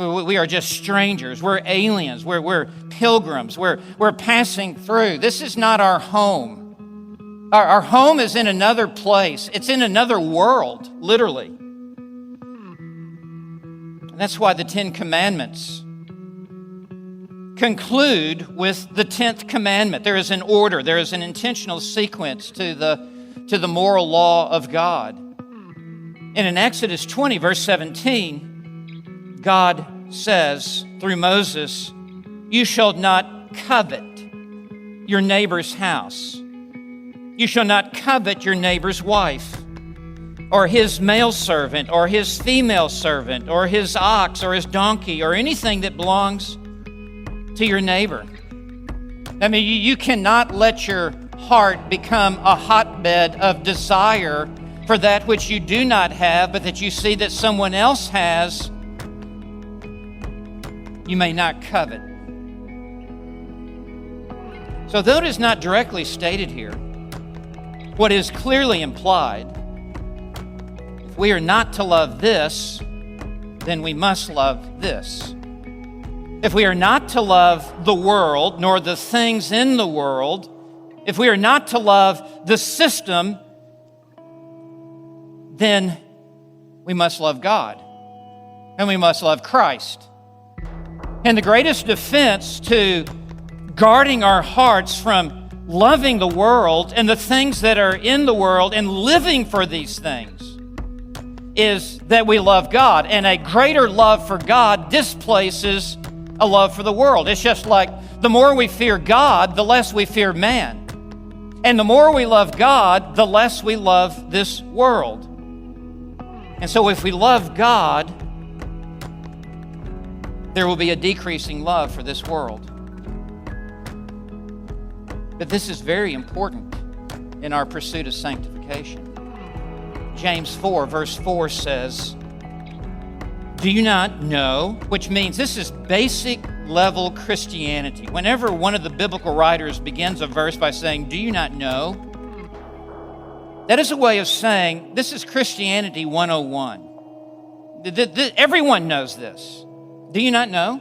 We are just strangers. We're aliens. We're pilgrims. We're passing through. This is not our home. Our home is in another place. It's in another world, literally. And that's why the 10 Commandments conclude with the 10th commandment. There is an order. There is an intentional sequence to the moral law of God. And in Exodus 20, verse 17, God says through Moses, "You shall not covet your neighbor's house. You shall not covet your neighbor's wife, or his male servant, or his female servant, or his ox, or his donkey, or anything that belongs to your neighbor." I mean, you cannot let your heart become a hotbed of desire for that which you do not have, but that you see that someone else has. You may not covet. So though it is not directly stated here, what is clearly implied, if we are not to love this, then we must love this. If we are not to love the world, nor the things in the world, if we are not to love the system, then we must love God, and we must love Christ. And the greatest defense to guarding our hearts from loving the world and the things that are in the world and living for these things is that we love God. And a greater love for God displaces a love for the world. It's just like the more we fear God, the less we fear man. And the more we love God, the less we love this world. And so if we love God, there will be a decreasing love for this world. But this is very important in our pursuit of sanctification. James 4, verse 4 says, "Do you not know?" Which means this is basic level Christianity. Whenever one of the biblical writers begins a verse by saying, "Do you not know?" that is a way of saying this is Christianity 101. Everyone knows this. Do you not know?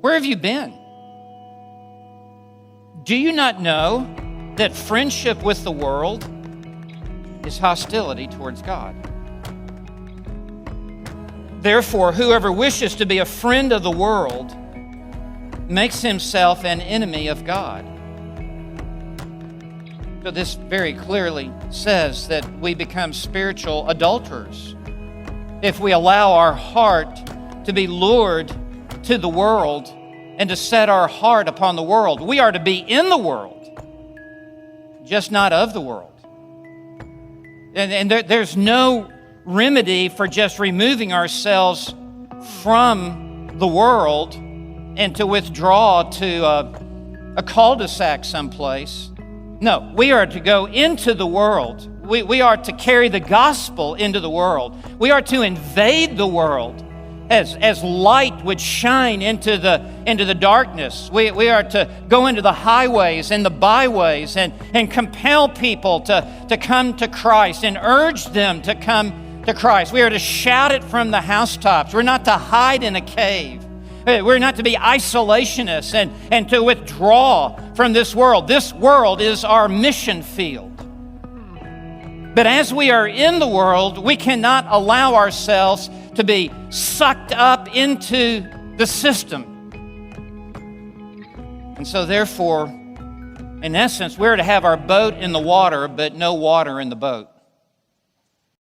Where have you been? Do you not know that friendship with the world is hostility towards God? Therefore, whoever wishes to be a friend of the world makes himself an enemy of God. So this very clearly says that we become spiritual adulterers if we allow our heart to be lured to the world and to set our heart upon the world. We are to be in the world, just not of the world. And there's no remedy for just removing ourselves from the world and to withdraw to a cul-de-sac someplace. No, we are to go into the world. We are to carry the gospel into the world. We are to invade the world as light would shine into the darkness. We are to go into the highways and the byways and compel people to come to Christ and urge them to come to Christ. We are to shout it from the housetops. We're not to hide in a cave. We're not to be isolationists and to withdraw from this world. This world is our mission field. But as we are in the world, we cannot allow ourselves to be sucked up into the system. And so therefore, in essence, we're to have our boat in the water, but no water in the boat.